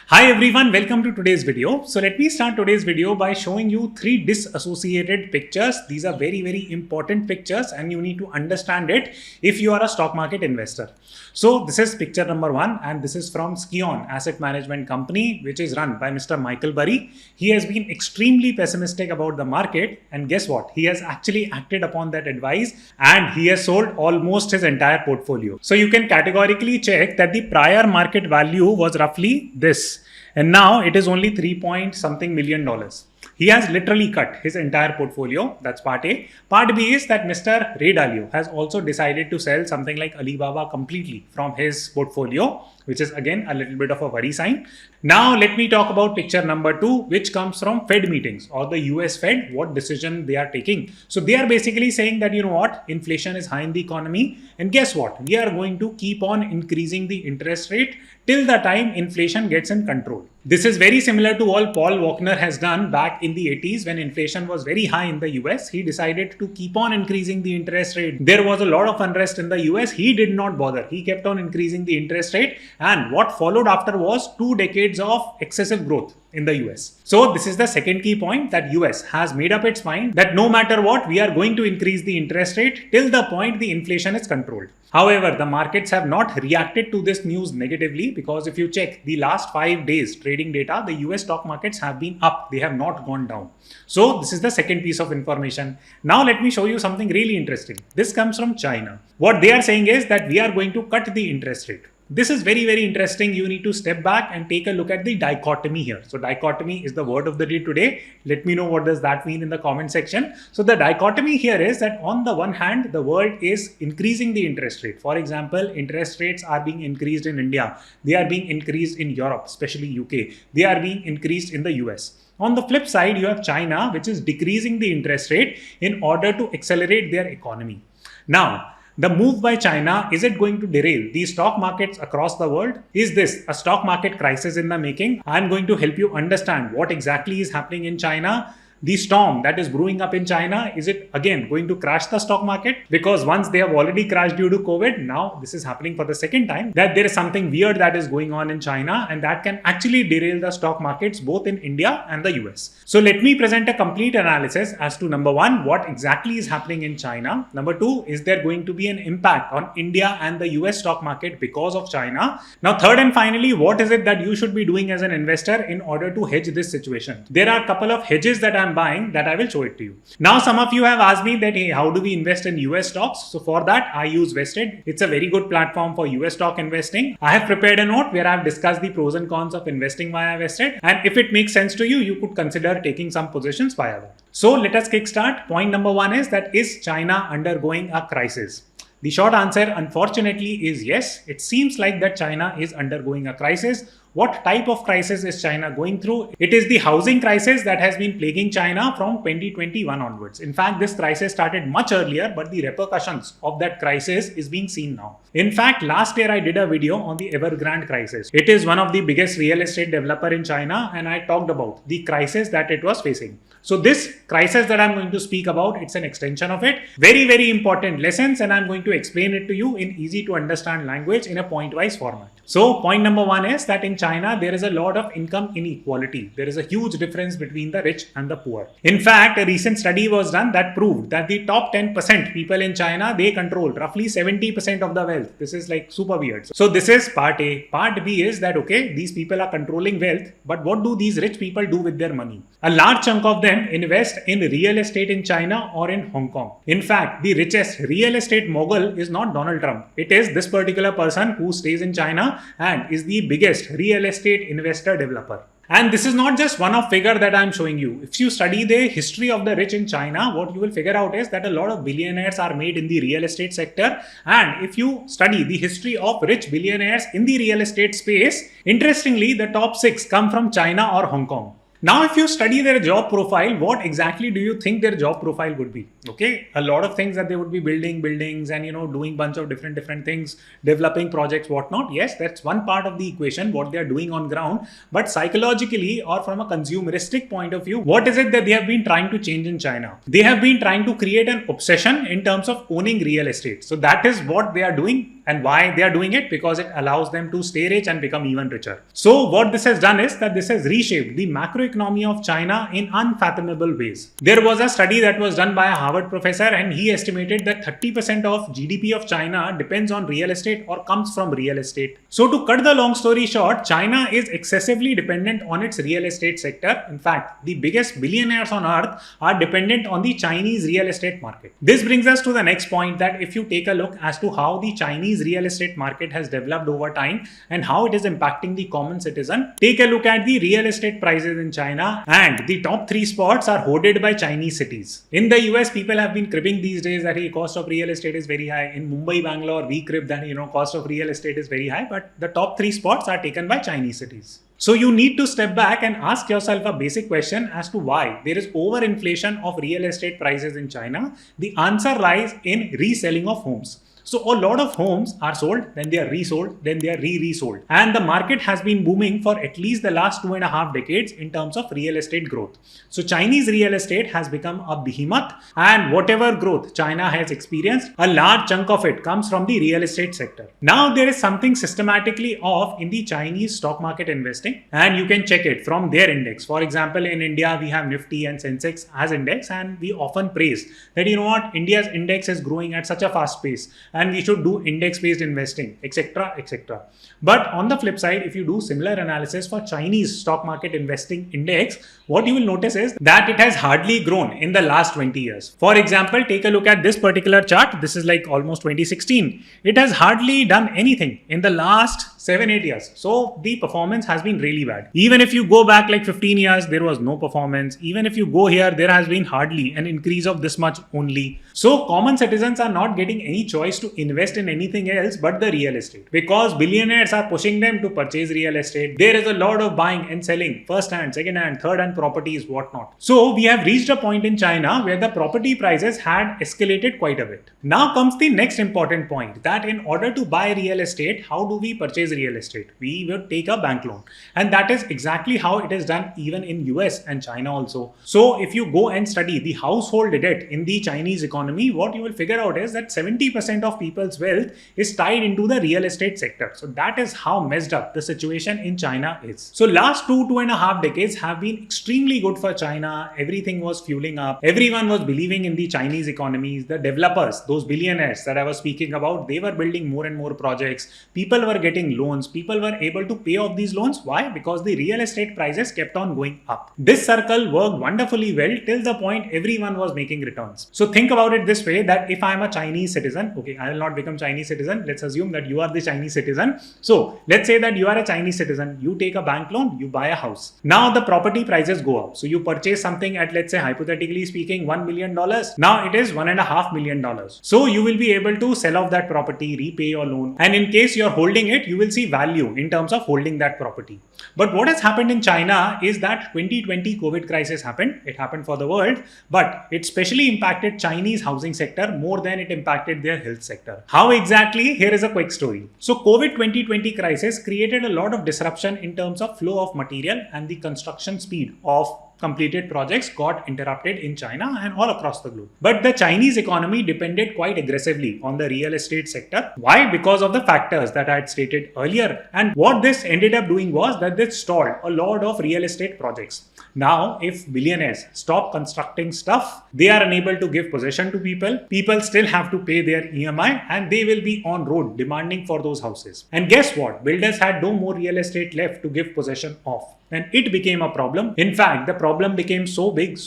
Hi everyone, welcome to today's video. So let me start today's video by showing you three disassociated pictures. These are very important pictures and you need to understand it if you are a stock market investor. So this is picture number one and this is from Skion Asset Management Company, which is run by Mr. Michael Burry. He has been extremely pessimistic about the market and guess what? He has actually acted upon that advice and he has sold almost his entire portfolio. So you can categorically check that the prior market value was roughly this. And now it is only 3 point something million dollars. He has literally cut his entire portfolio. That's part A. Part B is that Mr. Dalio has also decided to sell something like Alibaba completely from his portfolio, which is again a little bit of a worry sign. Now let me talk about picture number two, which comes from Fed meetings or the US Fed, what decision they are taking. So they are basically saying that, you know what, inflation is high in the economy and guess what, we are going to keep on increasing the interest rate till the time inflation gets in control. This is very similar to all Paul Volcker has done back in the 80s when inflation was very high in the US. He decided to keep on increasing the interest rate. There was a lot of unrest in the US. He did not bother. He kept on increasing the interest rate. And what followed after was 2 decades of excessive growth in the US. So this is the second key point, that US has made up its mind that no matter what, we are going to increase the interest rate till the point the inflation is controlled. However, the markets have not reacted to this news negatively because if you check the last 5 days trading data, the US stock markets have been up. They have not gone down. So this is the second piece of information. Now let me show you something really interesting. This comes from China. What they are saying is that we are going to cut the interest rate. This is very interesting. You need to step back and take a look at the dichotomy here. So dichotomy is the word of the day today. Let me know what does that mean in the comment section. So the dichotomy here is that on the one hand, the world is increasing the interest rate. For example, interest rates are being increased in India. They are being increased in Europe, especially UK. They are being increased in the US. On the flip side, you have China, which is decreasing the interest rate in order to accelerate their economy. Now, the move by China, is it going to derail the stock markets across the world? Is this a stock market crisis in the making? I'm going to help you understand what exactly is happening in China. The storm that is brewing up in China, is it again going to crash the stock market? Because once they have already crashed due to COVID, now this is happening for the second time, that there is something weird that is going on in China and that can actually derail the stock markets both in India and the US. So let me present a complete analysis as to number one, what exactly is happening in China. Number two, is there going to be an impact on India and the US stock market because of China? Now third and finally, what is it that you should be doing as an investor in order to hedge this situation? There are a couple of hedges that I'm buying that I will show it to you. Now some of you have asked me that, hey, how do we invest in US stocks? So for that I use Vested. It's a very good platform for US stock investing. I have prepared a note where I've discussed the pros and cons of investing via Vested, and if it makes sense to you, you could consider taking some positions via that. So let us kickstart. Point number one is that, is China undergoing a crisis? The short answer, unfortunately, is yes. It seems like that China is undergoing a crisis. What type of crisis is China going through? It is the housing crisis that has been plaguing China from 2021 onwards. In fact, this crisis started much earlier, but the repercussions of that crisis is being seen now. In fact, last year I did a video on the Evergrande crisis. It is one of the biggest real estate developer in China, and I talked about the crisis that it was facing. So this crisis that I'm going to speak about, it's an extension of it. Very important lessons, and I'm going to explain it to you in easy to understand language in a point-wise format. So point number one is that in China, there is a lot of income inequality. There is a huge difference between the rich and the poor. In fact, a recent study was done that proved that the top 10% people in China, they control roughly 70% of the wealth. This is like super weird. So this is part A. Part B is that, okay, these people are controlling wealth, but what do these rich people do with their money? A large chunk of them invest in real estate in China or in Hong Kong. In fact, the richest real estate mogul is not Donald Trump. It is this particular person who stays in China and is the biggest real estate investor developer. And this is not just one-off figure that I'm showing you. If you study the history of the rich in China, what you will figure out is that a lot of billionaires are made in the real estate sector. And if you study the history of rich billionaires in the real estate space, interestingly, the top 6 come from China or Hong Kong. Now, if you study their job profile, what exactly do you think their job profile would be? Okay, a lot of things that they would be building buildings and, doing bunch of different things, developing projects, whatnot. Yes, that's one part of the equation, what they are doing on ground. But psychologically or from a consumeristic point of view, what is it that they have been trying to change in China? They have been trying to create an obsession in terms of owning real estate. So that is what they are doing And why they are doing it? Because it allows them to stay rich and become even richer. So what this has done is that this has reshaped the macroeconomy of China in unfathomable ways. There was a study that was done by a Harvard professor, and he estimated that 30% of GDP of China depends on real estate or comes from real estate. So to cut the long story short, China is excessively dependent on its real estate sector. In fact, the biggest billionaires on earth are dependent on the Chinese real estate market. This brings us to the next point, that if you take a look as to how the Chinese real estate market has developed over time and how it is impacting the common citizen, take a look at the real estate prices in China, and the top 3 spots are hoarded by Chinese cities. In the US, people have been cribbing these days that the cost of real estate is very high. In Mumbai, Bangalore, we crib that cost of real estate is very high, but the top 3 spots are taken by Chinese cities. So you need to step back and ask yourself a basic question as to why there is overinflation of real estate prices in China. The answer lies in reselling of homes. So a lot of homes are sold, then they are resold, then they are re-resold. And the market has been booming for at least the last 2.5 decades in terms of real estate growth. So Chinese real estate has become a behemoth, and whatever growth China has experienced, a large chunk of it comes from the real estate sector. Now there is something systematically off in the Chinese stock market investing, and you can check it from their index. For example, in India, we have Nifty and Sensex as index, and we often praise that, India's index is growing at such a fast pace, and we should do index-based investing, etc., etc. But on the flip side, if you do similar analysis for Chinese stock market investing index, what you will notice is that it has hardly grown in the last 20 years. For example, take a look at this particular chart. This is like almost 2016. It has hardly done anything in the last 7-8 years. So the performance has been really bad. Even if you go back like 15 years, there was no performance. Even if you go here, there has been hardly an increase of this much only. So common citizens are not getting any choice to invest in anything else but the real estate, because billionaires are pushing them to purchase real estate. There is a lot of buying and selling, first hand, second hand, third hand properties, whatnot. So we have reached a point in China where the property prices had escalated quite a bit. Now comes the next important point, that in order to buy real estate, how do we purchase real estate? We would take a bank loan, and that is exactly how it is done even in US and China also. So if you go and study the household debt in the Chinese economy, what you will figure out is that 70% of people's wealth is tied into the real estate sector. So that is how messed up the situation in China is. So last 2.5 decades have been extremely good for China. Everything was fueling up. Everyone was believing in the Chinese economies. The developers, those billionaires that I was speaking about, they were building more and more projects. People were getting loans. People were able to pay off these loans. Why? Because the real estate prices kept on going up. This circle worked wonderfully well till the point everyone was making returns. So think about it this way, that if I am a Chinese citizen, okay, I will not become Chinese citizen. Let's assume that you are the Chinese citizen. So let's say that you are a Chinese citizen. You take a bank loan, you buy a house. Now the property prices go up. So you purchase something at, let's say, hypothetically speaking, $1 million. Now it is $1.5 million. So you will be able to sell off that property, repay your loan. And in case you're holding it, you will see value in terms of holding that property. But what has happened in China is that 2020 COVID crisis happened. It happened for the world, but it specially impacted Chinese housing sector more than it impacted their health sector. How exactly? Here is a quick story. So COVID 2020 crisis created a lot of disruption in terms of flow of material, and the construction speed of completed projects got interrupted in China and all across the globe. But the Chinese economy depended quite aggressively on the real estate sector. Why? Because of the factors that I had stated earlier. And what this ended up doing was that this stalled a lot of real estate projects. Now, if billionaires stop constructing stuff, they are unable to give possession to people. People still have to pay their EMI, and they will be on road demanding for those houses. And guess what? Builders had no more real estate left to give possession of. And it became a problem. In fact, the problem became so big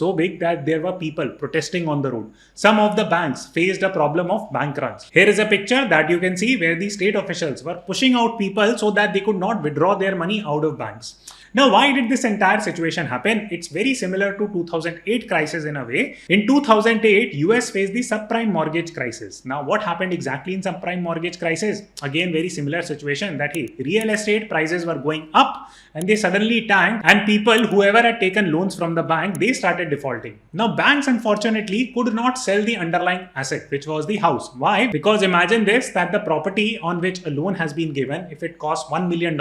that there were people protesting on the road. Some of the banks faced a problem of bank runs. Here is a picture that you can see where the state officials were pushing out people so that they could not withdraw their money out of banks. Now, why did this entire situation happen? It's very similar to 2008 crisis in a way. In 2008, US faced the subprime mortgage crisis. Now, what happened exactly in subprime mortgage crisis? Again, very similar situation that real estate prices were going up and they suddenly tanked, and people, whoever had taken loans from the bank, they started defaulting. Now, banks unfortunately could not sell the underlying asset, which was the house. Why? Because imagine this, that the property on which a loan has been given, if it costs $1 million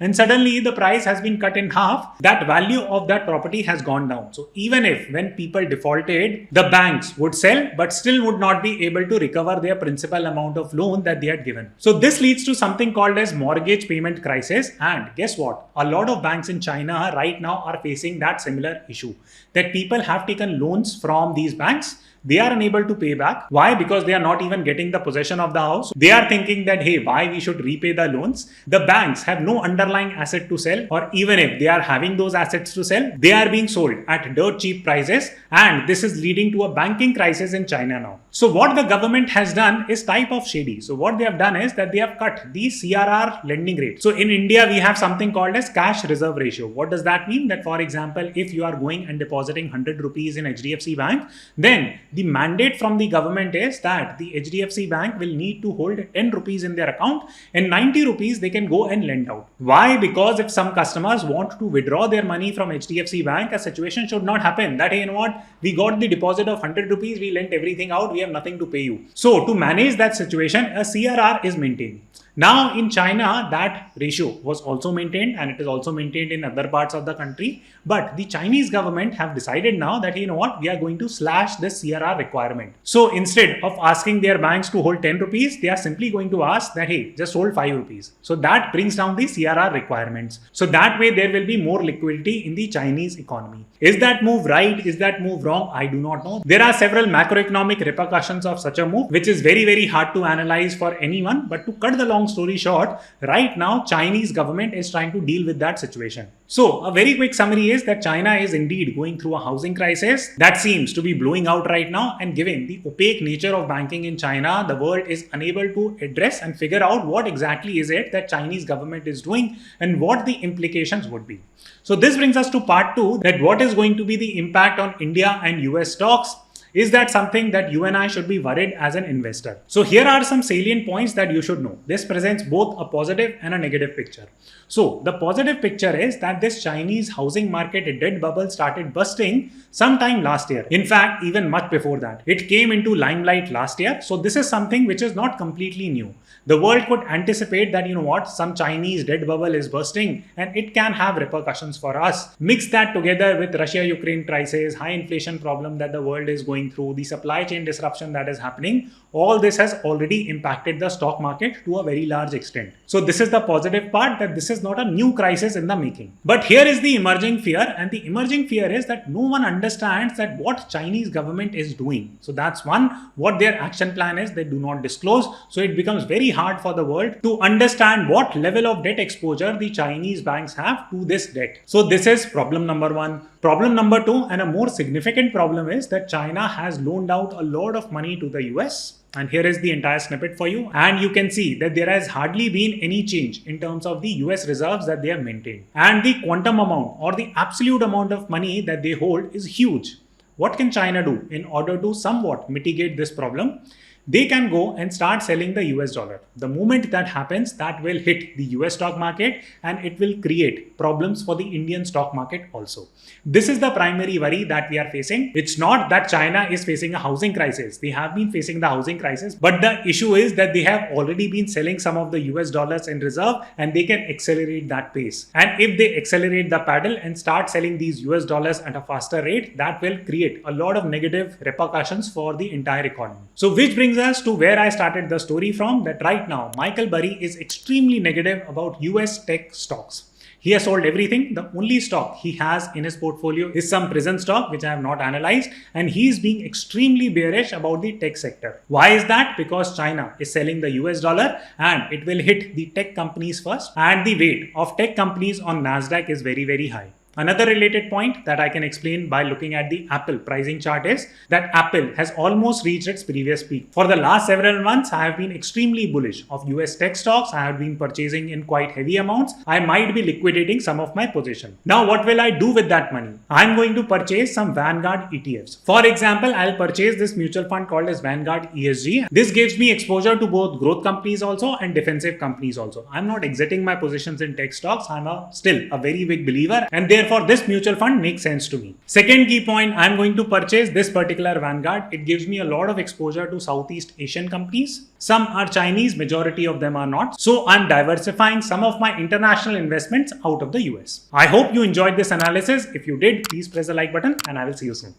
and suddenly the price has been been cut in half, that value of that property has gone down. So even if when people defaulted, the banks would sell, but still would not be able to recover their principal amount of loan that they had given. So this leads to something called as mortgage payment crisis. And guess what? A lot of banks in China right now are facing that similar issue, that people have taken loans from these banks. They are unable to pay back. Why? Because they are not even getting the possession of the house. They are thinking that, hey, why we should repay the loans? The banks have no underlying asset to sell, or even if they are having those assets to sell, they are being sold at dirt cheap prices. And this is leading to a banking crisis in China now. So what the government has done is type of shady. So what they have done is that they have cut the CRR lending rate. So in India, we have something called as cash reserve ratio. What does that mean? That for example, if you are going and depositing 100 rupees in HDFC Bank, then the mandate from the government is that the HDFC Bank will need to hold 10 rupees in their account and 90 rupees they can go and lend out. Why? Because if some customers want to withdraw their money from HDFC Bank, a situation should not happen that, hey, you know what, we got the deposit of 100 rupees, we lent everything out, we have nothing to pay you. So to manage that situation, a CRR is maintained. Now in China, that ratio was also maintained, and it is also maintained in other parts of the country. But the Chinese government have decided now that, you know what, we are going to slash this CRR requirement. So instead of asking their banks to hold 10 rupees, they are simply going to ask that, hey, just hold 5 rupees. So that brings down the CRR requirements. So that way there will be more liquidity in the Chinese economy. Is that move right? Is that move wrong? I do not know. There are several macroeconomic repercussions of such a move, which is very, very hard to analyze for anyone. But to cut the long story short, right now, Chinese government is trying to deal with that situation. So a very quick summary is that China is indeed going through a housing crisis that seems to be blowing out right now. And given the opaque nature of banking in China, the world is unable to address and figure out what exactly is it that Chinese government is doing and what the implications would be. So this brings us to part 2, that what is going to be the impact on India and US stocks. Is that something that you and I should be worried as an investor? So here are some salient points that you should know. This presents both a positive and a negative picture. So the positive picture is that this Chinese housing market debt bubble started busting sometime last year. In fact, even much before that. It came into limelight last year. So this is something which is not completely new. The world could anticipate that, you know what, some Chinese debt bubble is bursting and it can have repercussions for us. Mix that together with Russia-Ukraine crisis, high inflation problem that the world is going through, the supply chain disruption that is happening. All this has already impacted the stock market to a very large extent. So this is the positive part, that this is not a new crisis in the making. But here is the emerging fear, and the emerging fear is that no one understands that what Chinese government is doing. So that's one, what their action plan is, they do not disclose. So it becomes very hard for the world to understand what level of debt exposure the Chinese banks have to this debt. So this is problem number 1. Problem number 2, and a more significant problem, is that China has loaned out a lot of money to the US. And here is the entire snippet for you. And you can see that there has hardly been any change in terms of the US reserves that they have maintained. And the quantum amount or the absolute amount of money that they hold is huge. What can China do in order to somewhat mitigate this problem? They can go and start selling the US dollar. The moment that happens, that will hit the US stock market and it will create problems for the Indian stock market also. This is the primary worry that we are facing. It's not that China is facing a housing crisis. They have been facing the housing crisis, but the issue is that they have already been selling some of the US dollars in reserve and they can accelerate that pace. And if they accelerate the paddle and start selling these US dollars at a faster rate, that will create a lot of negative repercussions for the entire economy. So which brings us to where I started the story from, that right now Michael Burry is extremely negative about US tech stocks. He has sold everything. The only stock he has in his portfolio is some prison stock, which I have not analyzed. And he is being extremely bearish about the tech sector. Why is that? Because China is selling the US dollar and it will hit the tech companies first. And the weight of tech companies on Nasdaq is very, very high. Another related point that I can explain by looking at the Apple pricing chart is that Apple has almost reached its previous peak. For the last several months, I have been extremely bullish of US tech stocks. I have been purchasing in quite heavy amounts. I might be liquidating some of my position. Now, what will I do with that money? I'm going to purchase some Vanguard ETFs. For example, I'll purchase this mutual fund called as Vanguard ESG. This gives me exposure to both growth companies also and defensive companies also. I'm not exiting my positions in tech stocks. I'm still a very big believer, and therefore therefore this mutual fund makes sense to me. Second key point, I'm going to purchase this particular Vanguard. It gives me a lot of exposure to Southeast Asian companies. Some are Chinese, majority of them are not. So I'm diversifying some of my international investments out of the US. I hope you enjoyed this analysis. If you did, please press the like button and I will see you soon.